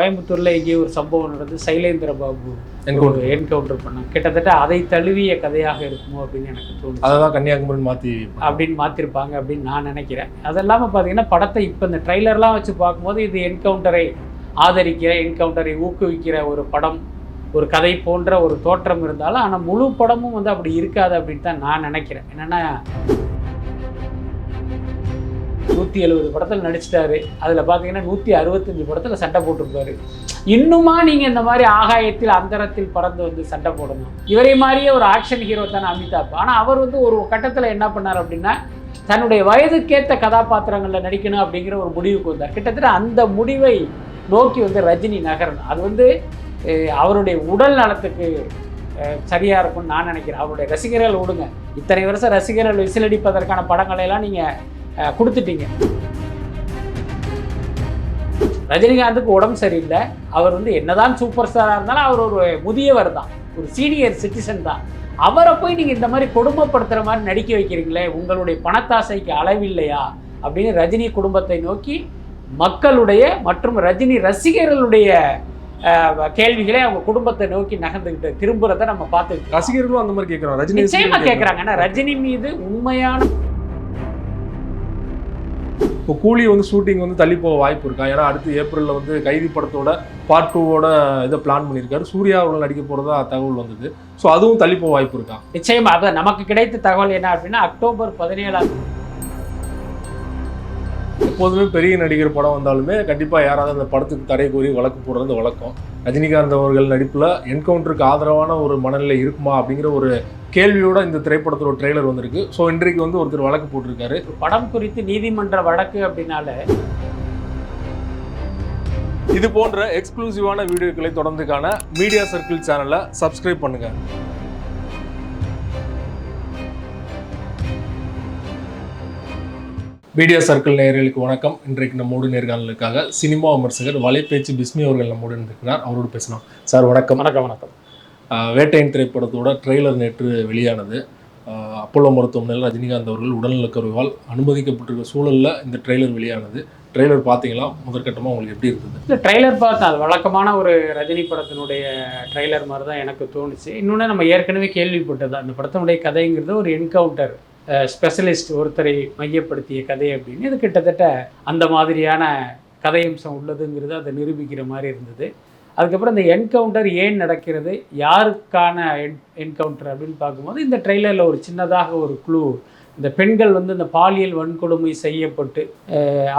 கோயம்புத்தூர்ல எங்கேயோ ஒரு சம்பவம் நடந்து சைலேந்திர பாபு என்கவுண்டர் பண்ணாங்க. கிட்டத்தட்ட அதை தழுவிய கதையாக இருக்குமோ அப்படின்னு எனக்கு தோணுது. அதான் கன்னியாகுமரி அப்படின்னு மாற்றிருப்பாங்க அப்படின்னு நான் நினைக்கிறேன். அது இல்லாமல் பார்த்தீங்கன்னா படத்தை இப்போ இந்த ட்ரைலர்லாம் வச்சு பார்க்கும்போது இது என்கவுண்டரை ஆதரிக்கிற, என்கவுண்டரை ஊக்குவிக்கிற ஒரு படம், ஒரு கதை போன்ற ஒரு தோற்றம் இருந்தாலும் ஆனால் முழு படமும் வந்து அப்படி இருக்காது அப்படின்னு தான் நான் நினைக்கிறேன். என்னென்னா 170 படத்தில் நடிச்சிட்டாரு. அதில் பார்த்தீங்கன்னா 165 படத்தில் சண்டை போட்டிருப்பாரு. இன்னுமா நீங்கள் இந்த மாதிரி ஆகாயத்தில் அந்தரத்தில் பறந்து வந்து சண்டை போடணும்? இவரே மாதிரியே ஒரு ஆக்ஷன் ஹீரோ தானே அமிதாப். ஆனால் அவர் வந்து ஒரு கட்டத்தில் என்ன பண்ணார் அப்படின்னா தன்னுடைய வயதுக்கேற்ற கதாபாத்திரங்களில் நடிக்கணும் அப்படிங்கிற ஒரு முடிவுக்கு வந்தார். கிட்டத்தட்ட அந்த முடிவை நோக்கி வந்து ரஜினி நகரணும். அது வந்து அவருடைய உடல் நலத்துக்கு சரியாக இருக்கும்னு நான் நினைக்கிறேன். அவருடைய ரசிகர்கள் விடுங்க, இத்தனை வருஷம் ரசிகர்கள் விசிலடிப்பதற்கான படங்களையெல்லாம் நீங்கள் கொடுத்துட்டீங்க. ரஜினிகாந்துக்கு உடம்பு சரியில்லை. அவர் வந்து என்னதான் சூப்பர் ஸ்டாராக இருந்தாலும் அவர் ஒரு முதியவர் தான், ஒரு சீனியர் சிட்டிசன் தான். அவரை போய் நீங்கள் இந்த மாதிரி கொடுமைப்படுத்துகிற மாதிரி நடிக்க வைக்கிறீங்களே, உங்களுடைய பணத்தாசைக்கு அளவில்லையா அப்படின்னு ரஜினி குடும்பத்தை நோக்கி மக்களுடைய மற்றும் ரஜினி ரசிகர்களுடைய கேள்விகளை அவங்க குடும்பத்தை நோக்கி நகர்ந்துக்கிட்டு திரும்புறதை நம்ம பார்த்து ரசிகர்களும் அந்த மாதிரி கேட்குறோம். ரஜினி நிச்சயமா கேட்குறாங்க. ஏன்னா ரஜினி மீது உண்மையான இப்போ கூலி வந்து ஷூட்டிங் வந்து தள்ளி போக வாய்ப்பு இருக்கா? ஏன்னா அடுத்து ஏப்ரலில் வந்து கைதி படத்தோட பார்ட் 2வோட இதை பிளான் பண்ணியிருக்காரு. சூர்யா அவர்கள் நடிக்க போகிறதா தகவல் வந்தது. ஸோ அதுவும் தள்ளி போக வாய்ப்பு இருக்கா? நிச்சயமா. அதான் நமக்கு கிடைத்த தகவல் என்ன அப்படின்னா அக்டோபர் 17 எப்போதுமே பெரிய நடிகர் படம் வந்தாலுமே கண்டிப்பாக யாராவது அந்த படத்துக்கு தடை கூறி வழக்கு போடுறது வழக்கம். ரஜினிகாந்த் அவர்கள் நடிப்பில் என்கவுண்டருக்கு ஆதரவான ஒரு மனநிலை இருக்குமா அப்படிங்கிற ஒரு கேள்வியோட இந்த திரைப்படத்தோட ட்ரெய்லர் வந்திருக்கு. ஸோ இன்றைக்கு வந்து ஒருத்தர் வழக்கு போட்டிருக்காரு. படம் குறித்து நீதிமன்ற வழக்கு அப்படின்னால இது போன்ற எக்ஸ்க்ளூசிவான வீடியோக்களை தொடர்ந்து காண மீடியா சர்க்கிள் சேனலை சப்ஸ்கிரைப் பண்ணுங்க. மீடியா சர்க்கிள் நேயர்களுக்கு வணக்கம். இன்றைக்கு நம்மோடு நேர்காணலுக்காக சினிமா விமர்சகர் வலைப்பேச்சு பிஸ்மி அவர்கள் நம்மோடு இருக்கிறார். அவரோடு பேசலாம். சார் வணக்கம். வணக்கம். வணக்கம். வேட்டையின் திரைப்படத்தோட ட்ரெய்லர் நேற்று வெளியானது. அப்போலோ மருத்துவமனையில் ரஜினிகாந்த் அவர்கள் உடல்நலக்குறைவால் அனுமதிக்கப்பட்டிருக்க சூழலில் இந்த ட்ரெய்லர் வெளியானது. ட்ரெய்லர் பார்த்தீங்களா? முதற்கட்டமாக உங்களுக்கு எப்படி இருந்தது? இந்த ட்ரெய்லர் பார்த்தா அது வழக்கமான ஒரு ரஜினி படத்தினுடைய ட்ரெய்லர் மாதிரி தான் எனக்கு தோணுச்சு. இன்னொன்று நம்ம ஏற்கனவே கேள்விப்பட்டது, அந்த படத்தினுடைய கதைங்கிறது ஒரு என்கவுண்டர் ஸ்பெஷலிஸ்ட் ஒருத்தரை மையப்படுத்திய கதை அப்படின்னு. இது கிட்டத்தட்ட அந்த மாதிரியான கதையம்சம் உள்ளதுங்கிறது அதை நிரூபிக்கிற மாதிரி இருந்தது. அதுக்கப்புறம் இந்த என்கவுண்டர் ஏன் நடக்கிறது, யாருக்கான என்கவுண்டர் அப்படின்னு பார்க்கும்போது இந்த ட்ரெய்லரில் ஒரு சின்னதாக ஒரு க்ளூ, இந்த பெண்கள் வந்து இந்த பாலியல் வன்கொடுமை செய்யப்பட்டு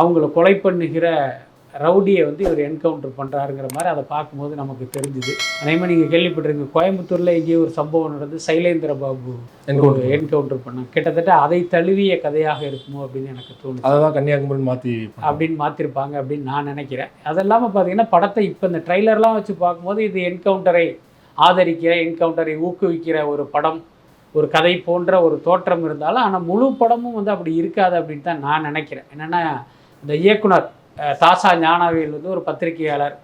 அவங்கள கொலை பண்ணுகிற ரவுடியை வந்து இவர் என்கவுண்டர் பண்ணுறாருங்கிற மாதிரி அதை பார்க்கும்போது நமக்கு தெரிஞ்சுது. அதே மாதிரி நீங்கள் கேள்விப்பட்டிருங்க, கோயம்புத்தூரில் எங்கேயோ ஒரு சம்பவம் நடந்து சைலேந்திர பாபு என்கவுண்டர் பண்ணாங்க. கிட்டத்தட்ட அதை தழுவிய கதையாக இருக்குமோ அப்படின்னு எனக்கு தோணுது. அதான் கன்னியாகுமரி அப்படின்னு மாற்றிருப்பாங்க அப்படின்னு நான் நினைக்கிறேன். அது இல்லாமல் பார்த்தீங்கன்னா படத்தை இப்போ இந்த ட்ரைலர்லாம் வச்சு பார்க்கும்போது இது என்கவுண்டரை ஆதரிக்கிற, என்கவுண்டரை ஊக்குவிக்கிற ஒரு படம், ஒரு கதை போன்ற ஒரு தோற்றம் இருந்தாலும் ஆனால் முழு படமும் வந்து அப்படி இருக்காது அப்படின்னு தான் நான் நினைக்கிறேன். என்னென்னா இந்த இயக்குனர் தாசா ஞானவேல் வந்து ஒரு பத்திரிகையாளர்,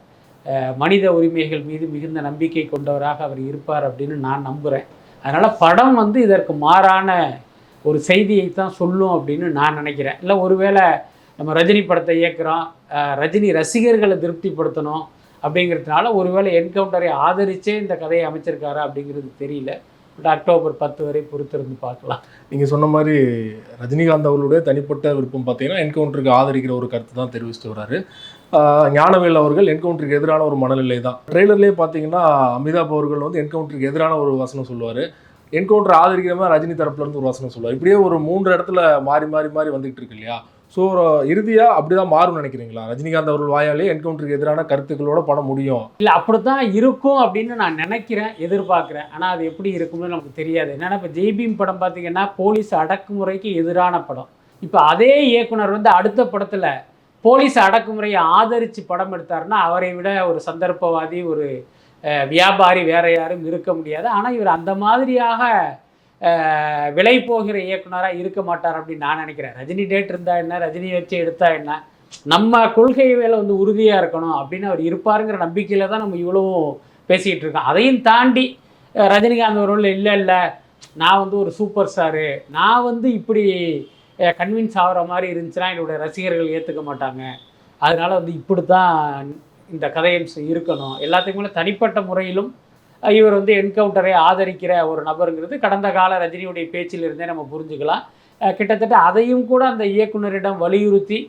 மனித உரிமைகள் மீது மிகுந்த நம்பிக்கை கொண்டவராக அவர் இருப்பார் அப்படின்னு நான் நம்புகிறேன். அதனால் படம் வந்து இதற்கு மாறான ஒரு செய்தியை தான் சொல்லும் அப்படின்னு நான் நினைக்கிறேன். இல்லை ஒருவேளை நம்ம ரஜினி படத்தை இயக்குறோம், ரஜினி ரசிகர்களை திருப்திப்படுத்தணும் அப்படிங்கிறதுனால ஒருவேளை என்கவுண்டரை ஆதரித்தே இந்த கதையை அமைச்சிருக்காரா அப்படிங்கிறது தெரியல. பட் அக்டோபர் 10 வரை பொறுத்திருந்து பார்க்கலாம். நீங்கள் சொன்ன மாதிரி ரஜினிகாந்த் அவர்களுடைய தனிப்பட்ட விருப்பம் பார்த்தீங்கன்னா என்கவுண்டருக்கு ஆதரிக்கிற ஒரு கருத்து தான் தெரிவிச்சுட்டு வர்றாரு. ஞானவேல் அவர்கள் என்கவுண்டருக்கு எதிரான ஒரு மனநிலை தான். ட்ரெய்லர்லேயே பார்த்தீங்கன்னா அமிதாப் அவர்கள் வந்து என்கவுண்டருக்கு எதிரான ஒரு வசனம் சொல்லுவார், என்கவுண்டர் ஆதரிக்கிற மாதிரி ரஜினி தரப்புலேருந்து ஒரு வசனம் சொல்லுவார். இப்படியே ஒரு 3 இடத்துல மாறி மாறி மாறி வந்துகிட்டு இருக்கு இல்லையா? ஸோ இறுதியாக அப்படி தான் மாறும் நினைக்கிறீங்களா? ரஜினிகாந்த் அவர்கள் வாயாலே என்கவுண்டருக்கு எதிரான கருத்துக்களோட படம் முடியும்? இல்லை அப்படி தான் இருக்கும் அப்படின்னு நான் நினைக்கிறேன், எதிர்பார்க்குறேன். ஆனால் அது எப்படி இருக்கும்னு நமக்கு தெரியாது. என்னென்னா இப்போ ஜெய்பீம் படம் பார்த்திங்கன்னா போலீஸ் அடக்குமுறைக்கு எதிரான படம். இப்போ அதே இயக்குனர் வந்து அடுத்த படத்தில் போலீஸ் அடக்குமுறையை ஆதரித்து படம் எடுத்தாருன்னா அவரை விட ஒரு சந்தர்ப்பவாதி, ஒரு வியாபாரி வேற யாரும் இருக்க முடியாது. ஆனால் இவர் அந்த மாதிரியாக விலை போகிற இயக்குனராக இருக்க மாட்டார் அப்படின்னு நான் நினைக்கிறேன். ரஜினி டேட் இருந்தால் என்ன, ரஜினி வச்சு எடுத்தா என்ன, நம்ம கொள்கை வேலை வந்து உறுதியாக இருக்கணும் அப்படின்னு அவர் இருப்பாருங்கிற நம்பிக்கையில் தான் நம்ம இவ்வளவும் பேசிக்கிட்டு இருக்கோம். அதையும் தாண்டி ரஜினிகாந்த் அவர்கள் இல்லை நான் வந்து ஒரு சூப்பர் ஸ்டாரு, நான் வந்து இப்படி கன்வின்ஸ் ஆகிற மாதிரி இருந்துச்சுன்னா என்னுடைய ரசிகர்கள் ஏற்றுக்க மாட்டாங்க, அதனால் வந்து இப்படி தான் இந்த கதையம்சம் இருக்கணும். எல்லாத்துக்குமே தனிப்பட்ட முறையிலும் இவர் வந்து என்கவுண்டரை ஆதரிக்கிற ஒரு நபருங்கிறது கடந்த கால ரஜினியுடைய பேச்சிலிருந்தே நம்ம புரிஞ்சுக்கலாம். கிட்டத்தட்ட அதையும் கூட அந்த இயக்குனரிடம் வலியுறுத்தி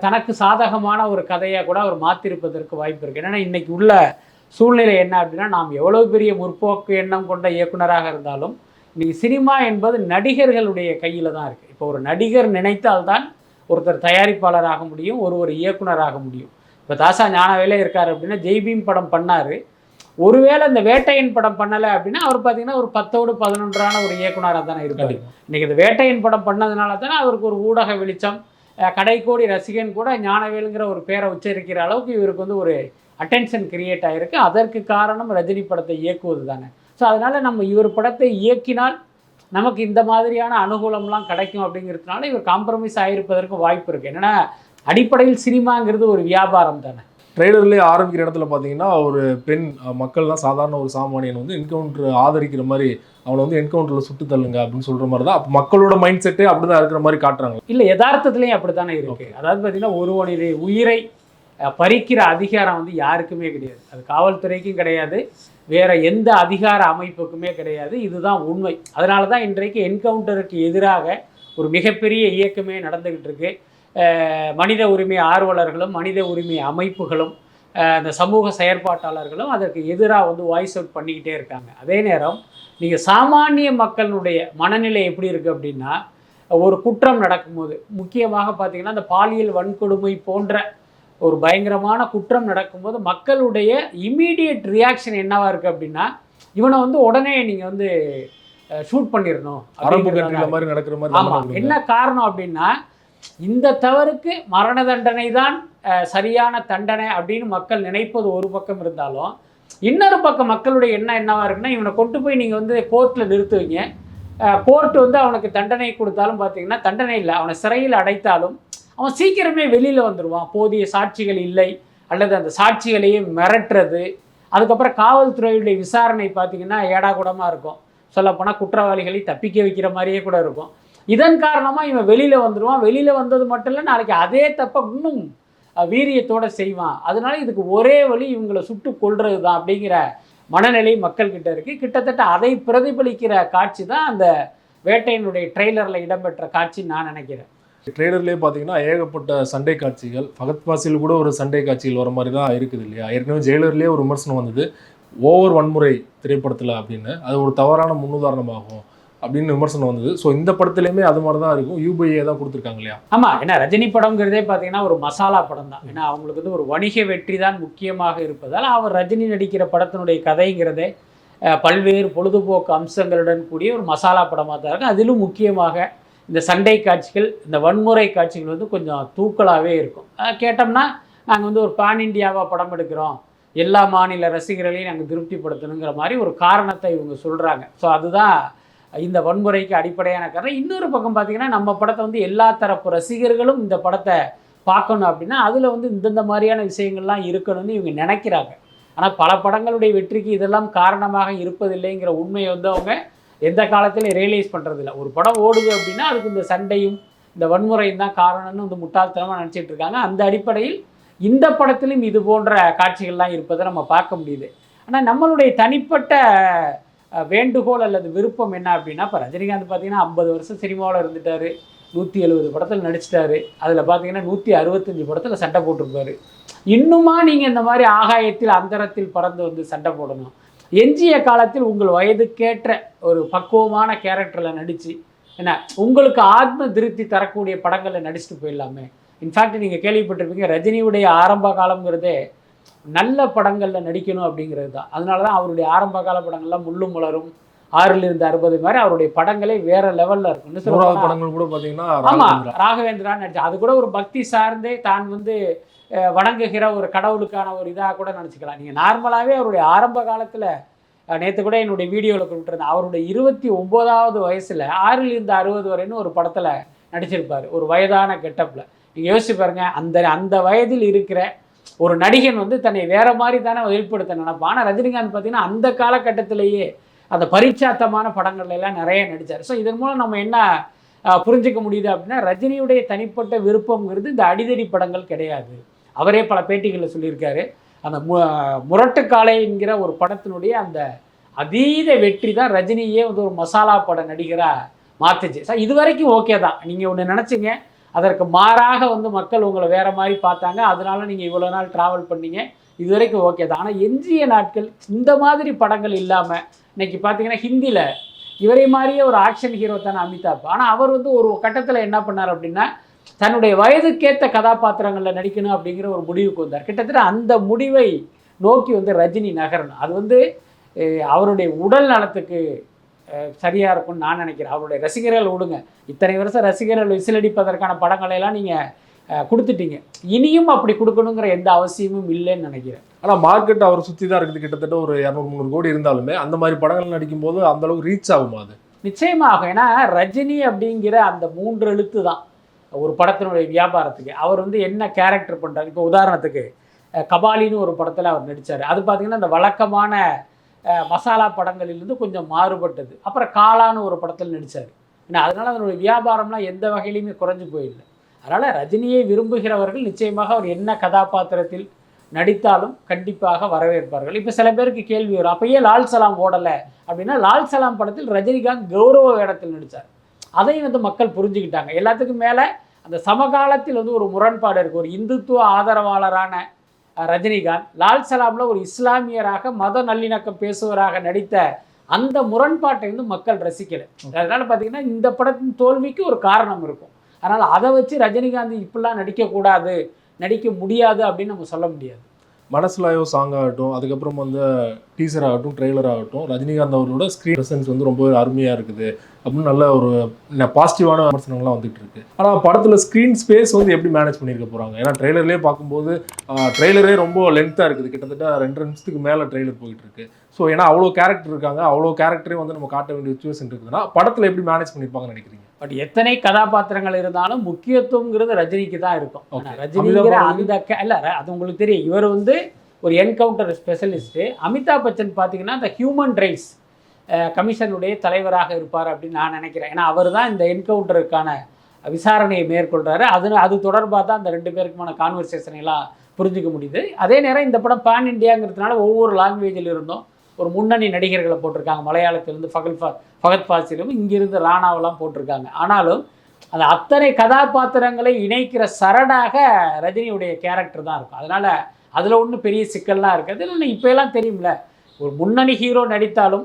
தனக்கு சாதகமான ஒரு கதையாக கூட அவர் மாற்றிருப்பதற்கு வாய்ப்பு இருக்குது. ஏன்னா இன்றைக்கி உள்ள சூழ்நிலை என்ன அப்படின்னா, நாம் எவ்வளோ பெரிய முற்போக்கு எண்ணம் கொண்ட இயக்குனராக இருந்தாலும் இன்றைக்கி சினிமா என்பது நடிகர்களுடைய கையில் தான் இருக்குது. இப்போ ஒரு நடிகர் நினைத்தால்தான் ஒருத்தர் தயாரிப்பாளராக முடியும், ஒரு இயக்குனராக முடியும். இப்போ தாசா ஞானவேலே இருக்கார் அப்படின்னா ஜெய்பீம் படம் பண்ணார். ஒருவேளை இந்த வேட்டையன் படம் பண்ணலை அப்படின்னா அவர் பார்த்தீங்கன்னா ஒரு 10ஓடு 11ஆன ஒரு இயக்குனராக தானே இருக்காரு. இன்றைக்கி இந்த வேட்டையன் படம் பண்ணதுனால தானே அவருக்கு ஒரு ஊடக வெளிச்சம், கடைக்கோடி ரசிகன் கூட ஞானவேலுங்கிற ஒரு பேரை உச்சரிக்கிற அளவுக்கு இவருக்கு வந்து ஒரு அட்டென்ஷன் கிரியேட் ஆகிருக்கு. அதற்கு காரணம் ரஜினி படத்தை இயக்குவது தானே. ஸோ அதனால் நம்ம இவர் படத்தை இயக்கினால் நமக்கு இந்த மாதிரியான அனுகூலம்லாம் கிடைக்கும் அப்படிங்கிறதுனால இவர் காம்ப்ரமைஸ் ஆகிருப்பதற்கு வாய்ப்பு இருக்குது. என்னென்னா அடிப்படையில் சினிமாங்கிறது ஒரு வியாபாரம் தானே. ட்ரெய்லர்லேயே ஆரம்பிக்கிற இடத்துல பார்த்தீங்கன்னா ஒரு பெண் மக்கள்லாம் சாதாரண ஒரு சாமானியன் வந்து என்கவுண்டர் ஆதரிக்கிற மாதிரி அவனை வந்து என்கவுண்டரில் சுட்டு தள்ளுங்க அப்படின்னு சொல்கிற மாதிரி தான் அப்போ மக்களோட மைண்ட் செட்டே அப்படி தான் இருக்கிற மாதிரி காட்டுறாங்க. இல்லை, யதார்த்தத்துலேயும் அப்படி தானே இருக்குது. அதாவது பார்த்திங்கன்னா ஒருவனுடைய உயிரை பறிக்கிற அதிகாரம் வந்து யாருக்குமே கிடையாது. அது காவல்துறைக்கும் கிடையாது, வேறு எந்த அதிகார அமைப்புக்குமே கிடையாது. இதுதான் உண்மை. அதனால தான் இன்றைக்கு என்கவுண்டருக்கு எதிராக ஒரு மிகப்பெரிய இயக்கமே நடந்துக்கிட்டு இருக்கு. மனித உரிமை ஆர்வலர்களும் மனித உரிமை அமைப்புகளும் இந்த சமூக செயற்பாட்டாளர்களும் அதற்கு எதிராக வந்து வாய்ஸ் அவுட் பண்ணிக்கிட்டே இருக்காங்க. அதே நேரம் நீங்கள் சாமானிய மக்களுடைய மனநிலை எப்படி இருக்குது அப்படின்னா, ஒரு குற்றம் நடக்கும்போது முக்கியமாக பார்த்திங்கன்னா இந்த பாலியல் வன்கொடுமை போன்ற ஒரு பயங்கரமான குற்றம் நடக்கும்போது மக்களுடைய இம்மீடியட் ரியாக்ஷன் என்னவாக இருக்குது அப்படின்னா, இவனை வந்து உடனே நீங்கள் வந்து ஷூட் பண்ணிடணும் மாதிரி நடக்கிற மாதிரி. ஆமாம், என்ன காரணம் அப்படின்னா இந்த தவறுக்கு மரண தண்டனை தான் சரியான தண்டனை அப்படின்னு மக்கள் நினைப்பது ஒரு பக்கம் இருந்தாலும், இன்னொரு பக்கம் மக்களுடைய எண்ணம் என்னவாக இருக்குன்னா, இவனை கொண்டு போய் நீங்கள் வந்து கோர்ட்டில் நிறுத்துவீங்க, கோர்ட்டு வந்து அவனுக்கு தண்டனை கொடுத்தாலும் பார்த்தீங்கன்னா தண்டனை இல்லை, அவனை சிறையில் அடைத்தாலும் அவன் சீக்கிரமே வெளியில் வந்துடுவான். போதிய சாட்சிகள் இல்லை அல்லது அந்த சாட்சிகளையே மிரட்டுறது. அதுக்கப்புறம் காவல்துறையுடைய விசாரணை பார்த்திங்கன்னா ஏடாகூடமாக இருக்கும். சொல்லப்போனால் குற்றவாளிகளை தப்பிக்க வைக்கிற மாதிரியே கூட இருக்கும். இதன் காரணமாக இவன் வெளியில் வந்துடுவான். வெளியில் வந்தது மட்டும் இல்லை, நாளைக்கு அதே தப்பை இன்னும் வீரியத்தோடு செய்வான். அதனால இதுக்கு ஒரே வழி இவங்களை சுட்டு கொள்வது தான் அப்படிங்கிற மனநிலை மக்கள்கிட்ட இருக்குது. கிட்டத்தட்ட அதை பிரதிபலிக்கிற காட்சி தான் அந்த வேட்டையினுடைய ட்ரெய்லரில் இடம்பெற்ற காட்சின்னு நான் நினைக்கிறேன். ட்ரெய்லர்லேயே பார்த்தீங்கன்னா ஏகப்பட்ட சண்டை காட்சிகள், ஃபகத் ஃபாசில் கூட ஒரு சண்டை காட்சிகள் வர மாதிரி தான் இருக்குது இல்லையா. ஏற்கனவே ஜெயிலர்லேயே ஒரு விமர்சனம் வந்தது ஓவர் வன்முறை திரைப்படத்தில் அப்படின்னு, அது ஒரு தவறான முன்னுதாரணமாகும் அப்படின்னு விமர்சனம் வந்தது. ஸோ இந்த படத்துலையுமே அது மாதிரி தான் இருக்கும், யூபிஏ தான் கொடுத்துருக்காங்க இல்லையா. ஆமாம், ஏன்னா ரஜினி படம்ங்கிறதே பார்த்தீங்கன்னா ஒரு மசாலா படம் தான். ஏன்னா அவங்களுக்கு வந்து ஒரு வணிக வெற்றி தான் முக்கியமாக இருப்பதால் அவர் ரஜினி நடிக்கிற படத்தினுடைய கதைங்கிறதே பல்வேறு பொழுதுபோக்கு அம்சங்களுடன் கூடிய ஒரு மசாலா படமாக தான் இருக்கும். அதிலும் முக்கியமாக இந்த சண்டை காட்சிகள், இந்த வன்முறை காட்சிகள் வந்து கொஞ்சம் தூக்கலாகவே இருக்கும். கேட்டோம்னா நாங்கள் வந்து ஒரு பான் இண்டியாவாக படம் எடுக்கிறோம், எல்லா மாநில ரசிகர்களையும் நாங்கள் திருப்திப்படுத்தணுங்கிற மாதிரி ஒரு காரணத்தை இவங்க சொல்கிறாங்க. ஸோ அதுதான் இந்த வன்முறைக்கு அடிப்படையான காரணம். இன்னொரு பக்கம் பார்த்திங்கன்னா நம்ம படத்தை வந்து எல்லா தரப்பு ரசிகர்களும் இந்த படத்தை பார்க்கணும் அப்படின்னா அதில் வந்து இந்தந்த மாதிரியான விஷயங்கள்லாம் இருக்கணும்னு இவங்க நினைக்கிறாங்க. ஆனால் பல படங்களுடைய வெற்றிக்கு இதெல்லாம் காரணமாக இருப்பதில்லைங்கிற உண்மையை வந்து அவங்க எந்த காலத்திலையும் ரியலைஸ் பண்ணுறதில்ல. ஒரு படம் ஓடுது அப்படின்னா அதுக்கு இந்த சண்டையும் இந்த வன்முறையும் தான் காரணம்னு வந்து முட்டாள்தனமாக நினச்சிட்டு இருக்காங்க. அந்த அடிப்படையில் இந்த படத்திலும் இது போன்ற காட்சிகள்லாம் இருப்பதை நம்ம பார்க்க முடியுது. ஆனால் நம்மளுடைய தனிப்பட்ட வேண்டுகோள் அல்லது விருப்பம் என்ன அப்படின்னா, இப்போ ரஜினிகாந்த் பார்த்தீங்கன்னா 50 வருஷம் சினிமாவில் இருந்துட்டார், 170 படத்தில் நடிச்சிட்டாரு, அதில் பார்த்தீங்கன்னா 165 படத்தில் சண்டை போட்டிருப்பார். இன்னுமா நீங்கள் இந்த மாதிரி ஆகாயத்தில் அந்தரத்தில் பறந்து வந்து சண்டை போடணும்? எஞ்சிய காலத்தில் உங்கள் வயதுக்கேற்ற ஒரு பக்குவமான கேரக்டரில் நடித்து என்ன உங்களுக்கு ஆத்ம திருப்தி தரக்கூடிய படங்களில் நடிச்சுட்டு போயிடலாமே. இன்ஃபேக்ட் நீங்கள் கேள்விப்பட்டிருப்பீங்க, ரஜினியுடைய ஆரம்ப காலங்கிறதே நல்ல படங்களில் நடிக்கணும் அப்படிங்கிறது தான். அதனால தான் அவருடைய ஆரம்ப கால படங்கள்லாம் முள்ளும் மலரும், 6லிருந்து 60 மாதிரி அவருடைய படங்களே வேற லெவலில் இருக்கும். படங்கள் கூட பார்த்தீங்கன்னா ஆமாம், ராகவேந்திரான்னு நடிச்சு அது கூட ஒரு பக்தி சார்ந்தே தான் வந்து வணங்குகிற ஒரு கடவுளுக்கான ஒரு இதாக கூட நினச்சிக்கலாம். நீங்கள் நார்மலாகவே அவருடைய ஆரம்ப காலத்தில் நேற்று கூட என்னுடைய வீடியோவில் கொடுத்துருந்தேன், அவருடைய 29வது வயசில் 6லிருந்து 60 வரைன்னு ஒரு படத்தில் நடிச்சிருப்பார், ஒரு வயதான கெட்டப்பில். நீங்கள் யோசிச்சு பாருங்கள், அந்த வயதில் இருக்கிற ஒரு நடிகன் வந்து தன்னை வேறு மாதிரி தானே வெளிப்படுத்த நினைப்பான். ஆனால் ரஜினிகாந்த் பார்த்திங்கன்னா அந்த காலகட்டத்திலேயே அந்த பரிச்சாத்தமான படங்கள்லாம் நிறைய நடித்தார். ஸோ இதன் மூலம் நம்ம என்ன புரிஞ்சிக்க முடியுது அப்படின்னா, ரஜினியுடைய தனிப்பட்ட விருப்பங்கிறது இந்த அடிதடி படங்கள் கிடையாது. அவரே பல பேட்டிகளில் சொல்லியிருக்காரு, அந்த முரட்டுக்காலை என்கிற ஒரு படத்தினுடைய அந்த அதீத வெற்றி தான் ரஜினியே வந்து ஒரு மசாலா பட நடிகராக மாற்றுச்சு. சார் இது வரைக்கும் ஓகே தான். நீங்கள் ஒன்று நினச்சிங்க, அதற்கு மாறாக வந்து மக்கள் உங்களை வேறு மாதிரி பார்த்தாங்க, அதனால நீங்கள் இவ்வளோ நாள் ட்ராவல் பண்ணீங்க, இது வரைக்கும் ஓகே தான். ஆனால் எஞ்சிய நாட்கள் இந்த மாதிரி படங்கள் இல்லாமல் இன்றைக்கி பார்த்தீங்கன்னா ஹிந்தியில் இவரே மாதிரியே ஒரு ஆக்ஷன் ஹீரோ தானே அமிதாப். ஆனால் அவர் வந்து ஒரு கட்டத்தில் என்ன பண்ணார் அப்படின்னா, தன்னுடைய வயதுக்கேற்ற கதாபாத்திரங்களில் நடிக்கணும் அப்படிங்கிற ஒரு முடிவுக்கு வந்தார். கிட்டத்தட்ட அந்த முடிவை நோக்கி வந்து ரஜினி நகரணும். அது வந்து அவருடைய உடல் நலத்துக்கு சரியாக இருக்கும்னு நான் நினைக்கிறேன். அவருடைய ரசிகர்கள் விடுங்க, இத்தனை வருஷம் ரசிகர்கள் விசிலடிப்பதற்கான படங்களையெல்லாம் நீங்கள் கொடுத்துட்டீங்க, இனியும் அப்படி கொடுக்கணுங்கிற எந்த அவசியமும் இல்லைன்னு நினைக்கிறேன். ஆனால் மார்க்கெட் அவர் சுற்றி தான் இருக்குது. கிட்டத்தட்ட ஒரு 200-300 கோடி இருந்தாலுமே அந்த மாதிரி படங்கள் நடிக்கும்போது அந்தளவுக்கு ரீச் ஆகுமா? அது நிச்சயமாக. ஏன்னா ரஜினி அப்படிங்கிற அந்த 3 எழுத்து தான் ஒரு படத்தினுடைய வியாபாரத்துக்கு. அவர் வந்து என்ன கேரக்டர் பண்ணுறாரு, இப்போ உதாரணத்துக்கு கபாலின்னு ஒரு படத்தில் அவர் நடித்தார். அது பார்த்திங்கன்னா அந்த வழக்கமான மசாலா படங்களிலிருந்து கொஞ்சம் மாறுபட்டது. அப்புறம் காலான்னு ஒரு படத்தில் நடித்தார். ஏன்னா அதனால் அதனுடைய வியாபாரம்லாம் எந்த வகையிலையுமே குறைஞ்சி போயிடல. அதனால் ரஜினியை விரும்புகிறவர்கள் நிச்சயமாக அவர் என்ன கதாபாத்திரத்தில் நடித்தாலும் கண்டிப்பாக வரவேற்பார்கள். இப்போ சில பேருக்கு கேள்வி வரும், அப்பயே லால் சலாம் ஓடலை அப்படின்னா, லால் சலாம் படத்தில் ரஜினிகாந்த் கௌரவ வேடத்தில் நடித்தார். அதையும் வந்து மக்கள் புரிஞ்சுக்கிட்டாங்க. எல்லாத்துக்கும் மேலே அந்த சமகாலத்தில் வந்து ஒரு முரண்பாடு இருக்குது. ஒரு இந்துத்துவ ஆதரவாளரான ரஜினிகாந்த் லால் சலாமில் ஒரு இஸ்லாமியராக மத நல்லிணக்கம் பேசுவராக நடித்த அந்த முரண்பாட்டை வந்து மக்கள் ரசிக்கலை. அதனால் பார்த்திங்கன்னா இந்த படத்தின் தோல்விக்கு ஒரு காரணம் இருக்கும். அதனால் அதை வச்சு ரஜினிகாந்த் இப்படிலாம் நடிக்கக்கூடாது, நடிக்க முடியாது அப்படின்னு நம்ம சொல்ல முடியாது. மனசுலாயோ சாங் ஆகட்டும், அதுக்கப்புறம் வந்து டீசர் ஆகட்டும், ட்ரெய்லர் ஆகட்டும், ரஜினிகாந்த் அவர்களோட ஸ்க்ரீன் ப்ரெசன்ஸ் வந்து ரொம்ப அருமையாக இருக்குது அப்படின்னு நல்ல ஒரு பாசிட்டிவான விமர்சனங்கள்லாம் வந்துட்டு இருக்கு. ஆனால் படத்தில் ஸ்க்ரீன் ஸ்பேஸ் வந்து எப்படி மேனேஜ் பண்ணியிருக்க போகிறாங்க? ஏன்னா ட்ரெய்லர்லேயே பார்க்கும்போது ட்ரெய்லரே ரொம்ப லென்த்தாக இருக்குது. கிட்டத்தட்ட 2 நிமிஷத்துக்கு மேலே ட்ரெய்லர் போயிட்டு இருக்கு. ஸோ ஏன்னா அவ்வளோ கேரக்டர் இருக்காங்க, அவ்வளோ கேரக்டரையும் வந்து நம்ம காட்ட வேண்டிய சுச்சுவேஷன் இருக்குதுன்னா படத்தில் எப்படி மேனேஜ் பண்ணியிருப்பாங்கன்னு நினைக்கிறீங்க? பட் எத்தனை கதாபாத்திரங்கள் இருந்தாலும் முக்கியத்துவங்கிறது ரஜினிக்கு தான் இருக்கும். ரஜினிங்கிற அந்த இல்லை, அது உங்களுக்கு தெரியும், இவர் வந்து ஒரு என்கவுண்டர் ஸ்பெஷலிஸ்ட்டு. அமிதாப் பச்சன் பார்த்தீங்கன்னா இந்த ஹியூமன் ரைட்ஸ் கமிஷனுடைய தலைவராக இருப்பார் அப்படின்னு நான் நினைக்கிறேன். ஏன்னா அவர் தான் இந்த என்கவுண்டருக்கான விசாரணையை மேற்கொள்கிறாரு. அது தொடர்பாக தான் அந்த 2 பேருக்குமான கான்வர்சேஷனையெல்லாம் புரிஞ்சிக்க முடியுது. அதே நேரம் இந்த படம் பேன் இண்டியாங்கிறதுனால ஒவ்வொரு லாங்குவேஜில் இருந்தும் ஒரு முன்னணி நடிகர்களை போட்டிருக்காங்க. மலையாளத்திலிருந்து ஃபகத் ஃபாசிலும், இங்கிருந்து ராணாவெல்லாம் போட்டிருக்காங்க. ஆனாலும் அந்த அத்தனை கதாபாத்திரங்களை இணைக்கிற சரடாக ரஜினியுடைய கேரக்டர் தான் இருக்கும். அதனால் அதில் ஒன்றும் பெரிய சிக்கல்லாம் இருக்குது. இன்னொன்று இப்போ எல்லாம் தெரியும்ல, ஒரு முன்னணி ஹீரோ நடித்தாலும்,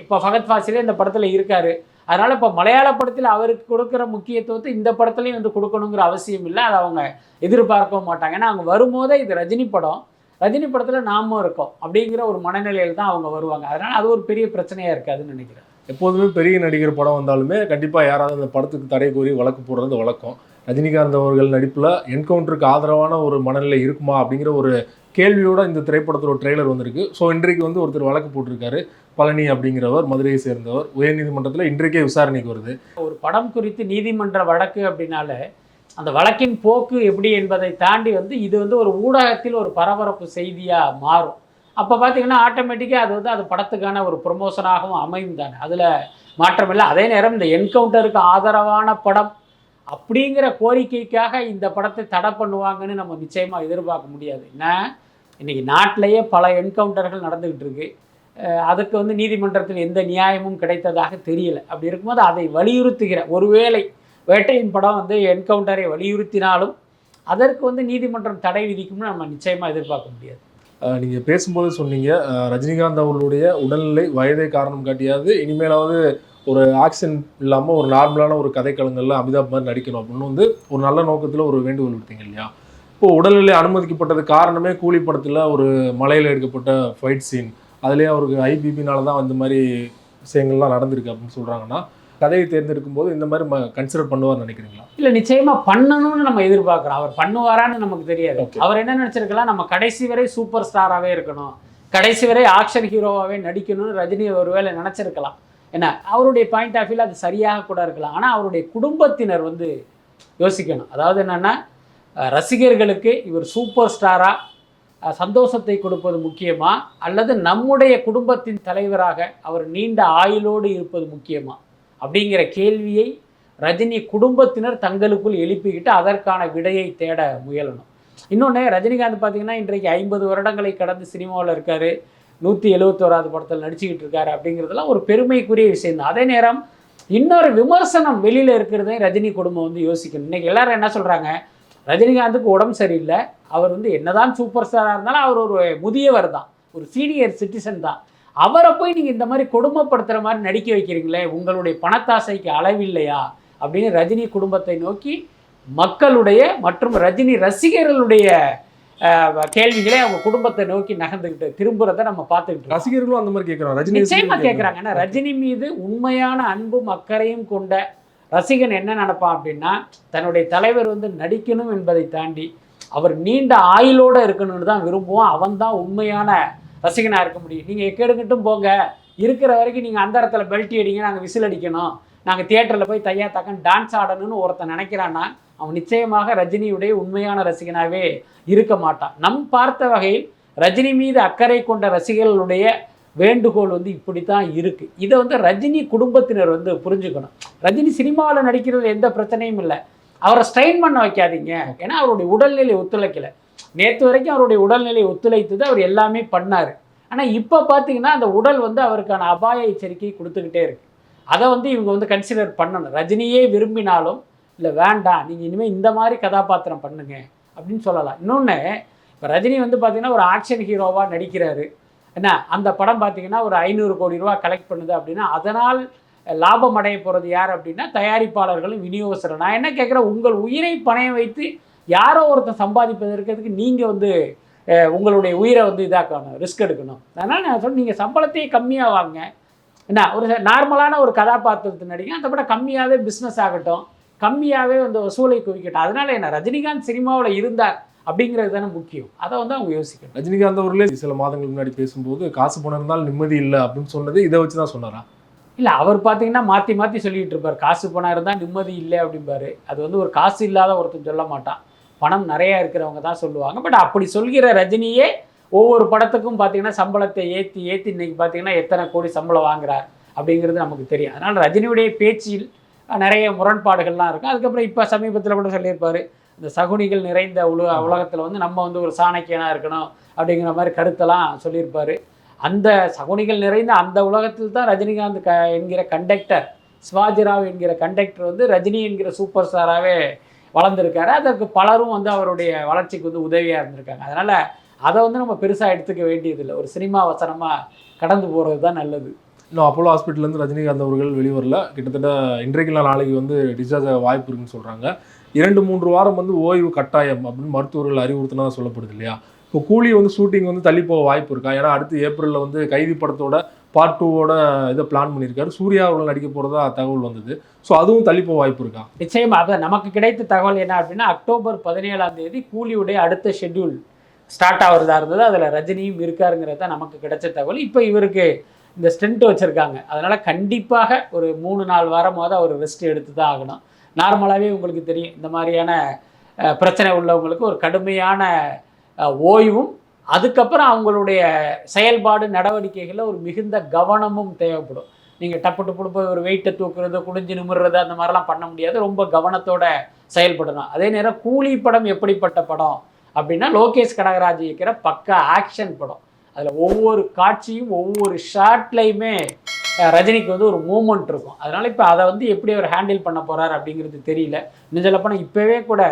இப்போ ஃபகத் ஃபாசிலே இந்த படத்தில் இருக்கார். அதனால் இப்போ மலையாள படத்தில் அவருக்கு கொடுக்குற முக்கியத்துவத்தை இந்த படத்துலையும் வந்து கொடுக்கணுங்கிற அவசியம் இல்லை. அதை அவங்க எதிர்பார்க்கவும் மாட்டாங்க. ஏன்னா அவங்க வரும்போதே இது ரஜினி படம், ரஜினி படத்தில் நாமும் இருக்கோம் அப்படிங்கிற ஒரு மனநிலையில் தான் அவங்க வருவாங்க. அதனால் அது ஒரு பெரிய பிரச்சனையாக இருக்காதுன்னு நினைக்கிறேன். எப்போதுமே பெரிய நடிகர் படம் வந்தாலுமே கண்டிப்பாக யாராவது அந்த படத்துக்கு தடை கோரி வழக்கு போடுறது வழக்கம். ரஜினிகாந்த் அவர்கள் நடிப்பில் என்கவுண்டருக்கு ஆதரவான ஒரு மனநிலை இருக்குமா அப்படிங்கிற ஒரு கேள்வியோடு இந்த திரைப்படத்தோட ட்ரெய்லர் வந்திருக்கு. ஸோ இன்றைக்கு வந்து ஒருத்தர் வழக்கு போட்டிருக்காரு, பழனி அப்படிங்கிறவர், மதுரையை சேர்ந்தவர். உயர்நீதிமன்றத்தில் இன்றைக்கே விசாரணைக்கு வருது. ஒரு படம் குறித்து நீதிமன்ற வழக்கு அப்படின்னால அந்த வழக்கின் போக்கு எப்படி என்பதை தாண்டி வந்து இது வந்து ஒரு ஊடகத்தில் ஒரு பரபரப்பு செய்தியாக மாறும். அப்போ பார்த்தீங்கன்னா ஆட்டோமேட்டிக்காக அது வந்து அது படத்துக்கான ஒரு ப்ரொமோஷனாகவும் அமையும் தானே, அதில் மாற்றமில்லை. அதே நேரம் இந்த என்கவுண்டருக்கு ஆதரவான படம் அப்படிங்கிற கோரிக்கைக்காக இந்த படத்தை தடை பண்ணுவாங்கன்னு நம்ம நிச்சயமாக எதிர்பார்க்க முடியாது. ஏன்னா இன்றைக்கி நாட்டிலேயே பல என்கவுண்டர்கள் நடந்துக்கிட்டு இருக்கு. அதுக்கு வந்து நீதிமன்றத்தில் எந்த நியாயமும் கிடைத்ததாக தெரியல. அப்படி இருக்கும்போது அதை வலியுறுத்துகிற, ஒருவேளை வேட்டையின் படம் வந்து என்கவுண்டரை வலியுறுத்தினாலும் அதற்கு வந்து நீதிமன்றம் தடை விதிக்கும்னு நம்ம நிச்சயமாக எதிர்பார்க்க முடியாது. நீங்கள் பேசும்போது சொன்னீங்க, ரஜினிகாந்த் அவர்களுடைய உடல்நிலை வயதை காரணம் காட்டியாது, இனிமேலாவது ஒரு ஆக்ஷன் இல்லாமல் ஒரு நார்மலான ஒரு கதைக்களங்களில் அமிதாப் மாதிரி நடிக்கணும் அப்படின்னு வந்து ஒரு நல்ல நோக்கத்தில் ஒரு வேண்டுகோள் விடுத்தீங்க இல்லையா? இப்போது உடல்நிலை அனுமதிக்கப்பட்டது காரணமே கூலி படத்தில் ஒரு மலையில் எடுக்கப்பட்ட ஃபைட் சீன், அதுலேயே அவருக்கு ஐபிபினால தான் இந்த மாதிரி விஷயங்கள்லாம் நடந்திருக்கு அப்படின்னு சொல்கிறாங்கன்னா, கதையை தேர்ந்தெடுக்கும் போது இந்த மாதிரி கன்சிடர் பண்ணுவார்னு நினைக்கிறீங்களா? இல்லை, நிச்சயமாக பண்ணணும்னு நம்ம எதிர்பார்க்குறோம். அவர் பண்ணுவாரான்னு நமக்கு தெரியாது. அவர் என்ன நினச்சிருக்கலாம், நம்ம கடைசி வரை சூப்பர் ஸ்டாராகவே இருக்கணும், கடைசி வரை ஆக்ஷன் ஹீரோவாகவே நடிக்கணும்னு ரஜினி ஒருவேளை நினச்சிருக்கலாம். ஏன்னா அவருடைய பாயிண்ட் ஆஃப் வியூவில் அது சரியாக கூட இருக்கலாம். ஆனால் அவருடைய குடும்பத்தினர் வந்து யோசிக்கணும். அதாவது என்னென்னா, ரசிகர்களுக்கு இவர் சூப்பர் ஸ்டாராக சந்தோஷத்தை கொடுப்பது முக்கியமா, அல்லது நம்முடைய குடும்பத்தின் தலைவராக அவர் நீண்ட ஆயுளோடு இருப்பது முக்கியமா அப்படிங்கிற கேள்வியை ரஜினி குடும்பத்தினர் தங்களுக்குள் எழுப்பிக்கிட்டு அதற்கான விடையை தேட முயலணும். இன்னொன்று ரஜினிகாந்த் பார்த்தீங்கன்னா இன்றைக்கு 50 வருடங்களை கடந்து சினிமாவில் இருக்கார், 171வது படத்தில் நடிச்சுக்கிட்டு இருக்காரு அப்படிங்கிறதுலாம் ஒரு பெருமைக்குரிய விஷயம் தான். அதே நேரம் இன்னொரு விமர்சனம் வெளியில் இருக்கிறதே ரஜினி குடும்பம் வந்து யோசிக்கணும். இன்றைக்கி எல்லாரும் என்ன சொல்கிறாங்க, ரஜினிகாந்துக்கு உடம்பு சரியில்லை, அவர் வந்து என்னதான் சூப்பர் ஸ்டாராக இருந்தாலும் அவர் ஒரு முதியவர் தான், ஒரு சீனியர் சிட்டிசன் தான், அவரை போய் நீங்கள் இந்த மாதிரி கொடுமைப்படுத்துகிற மாதிரி நடிக்க வைக்கிறீங்களே, உங்களுடைய பணத்தாசைக்கு அளவில்லையா அப்படின்னு ரஜினி குடும்பத்தை நோக்கி மக்களுடைய மற்றும் ரஜினி ரசிகர்களுடைய கேள்விகளே அவங்க குடும்பத்தை நோக்கி நகர்ந்துக்கிட்டு திரும்புறதை நம்ம பார்த்துக்கிட்டு ரசிகர்களும் அந்த மாதிரி கேட்குறாங்க, ரஜினி நிச்சயமா கேட்குறாங்க. ஏன்னா ரஜினி மீது உண்மையான அன்பும் அக்கறையும் கொண்ட ரசிகன் என்ன நினைப்பான் அப்படின்னா, தன்னுடைய தலைவர் வந்து நடிக்கணும் என்பதை தாண்டி அவர் நீண்ட ஆயுளோடு இருக்கணும்னு தான் விரும்புவான். அவன் தான் உண்மையான ரசிகனாக இருக்க முடியும். நீங்கள் எக்கெடுக்கட்டும் போங்க, இருக்கிற வரைக்கும் நீங்கள் அந்த இடத்துல பெல்ட்டி அடிங்க, நாங்கள் விசில் அடிக்கணும், நாங்கள் தியேட்டரில் போய் தையா தக்கன்னு டான்ஸ் ஆடணும்னு ஒருத்தன் நினைக்கிறான்னா அவன் நிச்சயமாக ரஜினியுடைய உண்மையான ரசிகனாகவே இருக்க மாட்டான். நம் பார்த்த வகையில் ரஜினி மீது அக்கறை கொண்ட ரசிகர்களுடைய வேண்டுகோள் வந்து இப்படி தான் இருக்குது. இதை வந்து ரஜினி குடும்பத்தினர் வந்து புரிஞ்சுக்கணும். ரஜினி சினிமாவில் நடிக்கிறது எந்த பிரச்சனையும் இல்லை, அவரை ஸ்ட்ரெயின் பண்ண வைக்காதீங்க. ஏன்னா அவருடைய உடல்நிலை ஒத்துழைக்கலை. நேற்று வரைக்கும் அவருடைய உடல்நிலை ஒத்துழைத்தது, அவர் எல்லாமே பண்ணார். ஆனால் இப்போ பார்த்தீங்கன்னா அந்த உடல் வந்து அவருக்கான அபாய எச்சரிக்கை கொடுத்துக்கிட்டே இருக்குது. அதை வந்து இவங்க வந்து கன்சிடர் பண்ணணும். ரஜினியே விரும்பினாலும் இல்லை வேண்டாம், நீங்கள் இனிமேல் இந்த மாதிரி கதாபாத்திரம் பண்ணுங்க அப்படின்னு சொல்லலாம். இன்னொன்று, இப்போ ரஜினி வந்து பார்த்திங்கன்னா ஒரு ஆக்ஷன் ஹீரோவாக நடிக்கிறாரு. என்ன அந்த படம் பார்த்திங்கன்னா ஒரு 500 கோடி ரூபா கலெக்ட் பண்ணுது அப்படின்னா அதனால் லாபம் அடைய போகிறது யார் அப்படின்னா தயாரிப்பாளர்களும் விநியோகஸ்தரும். நான் என்ன கேட்குறேன், உங்கள் உயிரை பணையம் வைத்து யாரோ ஒருத்தர் சம்பாதிப்பதற்கு நீங்கள் வந்து உங்களுடைய உயிரை வந்து இதாக்கணும், ரிஸ்க் எடுக்கணும். அதனால் நான் சொல்கிறேன், நீங்கள் சம்பளத்தையே கம்மியாக வாங்க. என்ன ஒரு நார்மலான ஒரு கதாபாத்திரத்தை நடிங்க, அந்த படம் கம்மியாகவே பிஸ்னஸ் ஆகட்டும், கம்மியாகவே வந்து வசூலை குவிக்கட்டும். அதனால் என்ன ரஜினிகாந்த் சினிமாவில் இருந்தார் அப்படிங்கிறது தானே முக்கியம். அதை வந்து அவங்க யோசிக்கணும். ரஜினிகாந்த் அவர்களே சில மாதங்கள் முன்னாடி பேசும்போது காசு பணம் இருந்தால் நிம்மதி இல்லை அப்படின்னு சொன்னது இதை வச்சு தான் சொன்னாரா? இல்லை, அவர் பார்த்தீங்கன்னா மாற்றி மாற்றி சொல்லிகிட்டு இருப்பார், காசு பணம் இருந்தால் நிம்மதி இல்லை அப்படிம்பாரு. அது வந்து ஒரு காசு இல்லாத ஒருத்தன் சொல்ல மாட்டான், பணம் நிறையா இருக்கிறவங்க தான் சொல்லுவாங்க. பட் அப்படி சொல்கிற ரஜினியே ஒவ்வொரு படத்துக்கும் பார்த்தீங்கன்னா சம்பளத்தை ஏற்றி ஏற்றி இன்றைக்கி பார்த்தீங்கன்னா எத்தனை கோடி சம்பளம் வாங்குறார் அப்படிங்கிறது நமக்கு தெரியும். அதனால் ரஜினியுடைய பேச்சில் நிறைய முரண்பாடுகள்லாம் இருக்கும். அதுக்கப்புறம் இப்போ சமீபத்தில் கூட சொல்லியிருப்பார், இந்த சகுனிகள் நிறைந்த உலகத்தில் வந்து நம்ம வந்து ஒரு சாணக்கியனாக இருக்கணும் அப்படிங்கிற மாதிரி கருத்தெல்லாம் சொல்லியிருப்பார். அந்த சகுனிகள் நிறைந்த அந்த உலகத்தில் தான் ரஜினிகாந்த் என்கிற கண்டக்டர், சிவாஜிராவ் என்கிற கண்டக்டர் வந்து ரஜினி என்கிற சூப்பர் ஸ்டாராகவே வளர்ந்துருக்காரு. அதற்கு பலரும் வந்து அவருடைய வளர்ச்சிக்கு வந்து உதவியாக இருந்திருக்காங்க. அதனால் அதை வந்து நம்ம பெருசாக எடுத்துக்க வேண்டியதில்லை, ஒரு சினிமா வசனமாக கடந்து போகிறது தான் நல்லது. இன்னும் அப்போலோ ஹாஸ்பிட்டல்லேருந்து ரஜினிகாந்த் அவர்கள் வெளிவரல, கிட்டத்தட்ட இன்றைக்கு நாளைக்கு வந்து டிஸ்சார்ஜ் ஆக வாய்ப்பு இருக்குன்னு சொல்கிறாங்க. 2-3 வாரம் வந்து ஓய்வு கட்டாயம் அப்படின்னு மருத்துவர்கள் அறிவுறுத்தினா சொல்லப்படுது இல்லையா? இப்போ கூலி வந்து ஷூட்டிங் வந்து தள்ளி போக வாய்ப்பு இருக்கா? ஏன்னா அடுத்து ஏப்ரலில் வந்து கைதி படத்தோட பார்ட் 2வோட இதை பிளான் பண்ணியிருக்காரு, சூர்யா அவர்கள் நடிக்க போகிறதா தகவல் வந்தது. ஸோ அதுவும் தள்ளி போக வாய்ப்பு இருக்கா? நிச்சயமாக. அதை நமக்கு கிடைத்த தகவல் என்ன அப்படின்னா, அக்டோபர் 17ஆம் தேதி கூலியுடைய அடுத்த ஷெட்யூல் ஸ்டார்ட் ஆகிறதா இருந்தது. அதில் ரஜினியும் இருக்காருங்கிறது தான் நமக்கு கிடைச்ச தகவல். இப்போ இவருக்கு இந்த ஸ்டென்ட் வச்சுருக்காங்க, அதனால் கண்டிப்பாக ஒரு 3-4 வாரமாவது அவர் ரெஸ்ட் எடுத்து தான் ஆகணும். நார்மலாகவே உங்களுக்கு தெரியும், இந்த மாதிரியான பிரச்சனை உள்ளவங்களுக்கு ஒரு கடுமையான ஓய்வும் அதுக்கப்புறம் அவங்களுடைய செயல்பாடு நடவடிக்கைகளில் ஒரு மிகுந்த கவனமும் தேவைப்படும். நீங்கள் டப்பு போய் ஒரு வெயிட்டை தூக்குறது, குடிஞ்சு நிமிடுறது அந்த மாதிரிலாம் பண்ண முடியாது, ரொம்ப கவனத்தோட செயல்படணும். அதே நேரம் கூலி படம் எப்படிப்பட்ட படம் அப்படின்னா, லோகேஷ் கனகராஜ் இருக்கிற பக்கா ஆக்ஷன் படம். அதில் ஒவ்வொரு காட்சியும் ஒவ்வொரு ஷார்ட்லையுமே ரஜினிக்கு வந்து ஒரு மூமெண்ட் இருக்கும். அதனால் இப்போ அதை வந்து எப்படி அவர் ஹேண்டில் பண்ண போகிறார் அப்படிங்கிறது தெரியல. இன்னும் சொல்லப்போனால் இப்போவே கூட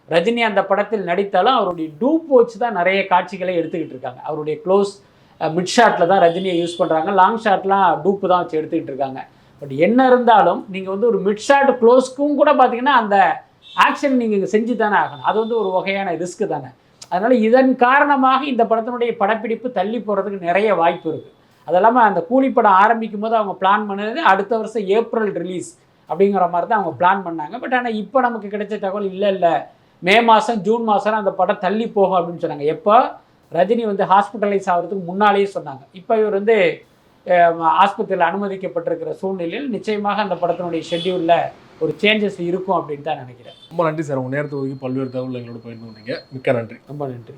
ரஜினி அந்த படத்தில் நடித்தாலும் அவருடைய டூப் வச்சு தான் நிறைய காட்சிகளை எடுத்துக்கிட்டு இருக்காங்க. அவருடைய க்ளோஸ் மிட் ஷாட்டில் தான் ரஜினியை யூஸ் பண்ணுறாங்க, லாங் ஷாட்லாம் டூப்பு தான் வச்சு எடுத்துக்கிட்டு இருக்காங்க. பட் என்ன இருந்தாலும் நீங்கள் வந்து ஒரு மிட் ஷாட் க்ளோஸ்க்கும் கூட பார்த்தீங்கன்னா அந்த ஆக்ஷன் நீங்கள் செஞ்சு தானே ஆகணும். அது வந்து ஒரு வகையான ரிஸ்க்கு தானே. அதனால் இதன் காரணமாக இந்த படத்தினுடைய படப்பிடிப்பு தள்ளி போகிறதுக்கு நிறைய வாய்ப்பு இருக்குது. அது இல்லாமல் அந்த கூலி படம் ஆரம்பிக்கும் போது அவங்க பிளான் பண்ணது அடுத்த வருஷம் ஏப்ரல் ரிலீஸ் அப்படிங்கிற மாதிரி தான் அவங்க பிளான் பண்ணாங்க. பட் ஆனால் இப்போ நமக்கு கிடைச்ச தகவல் இல்லை மே மாதம் ஜூன் மாதம் அந்த படம் தள்ளி போகும் அப்படின்னு சொன்னாங்க. எப்போ ரஜினி வந்து ஹாஸ்பிட்டலைஸ் ஆகிறதுக்கு முன்னாலேயே சொன்னாங்க. இப்போ இவர் வந்து ஆஸ்பத்திரியில் அனுமதிக்கப்பட்டிருக்கிற சூழ்நிலையில் நிச்சயமாக அந்த படத்தினுடைய ஷெட்யூலில் ஒரு சேஞ்சஸ் இருக்கும் அப்படின்னு தான் நினைக்கிறேன். ரொம்ப நன்றி சார், உங்கள் நேரத்தை ஒதுக்கி பல்வேறு தகவல் எங்களோட பகிர்ந்து கொண்டீங்க. மிக்க நன்றி. ரொம்ப நன்றி.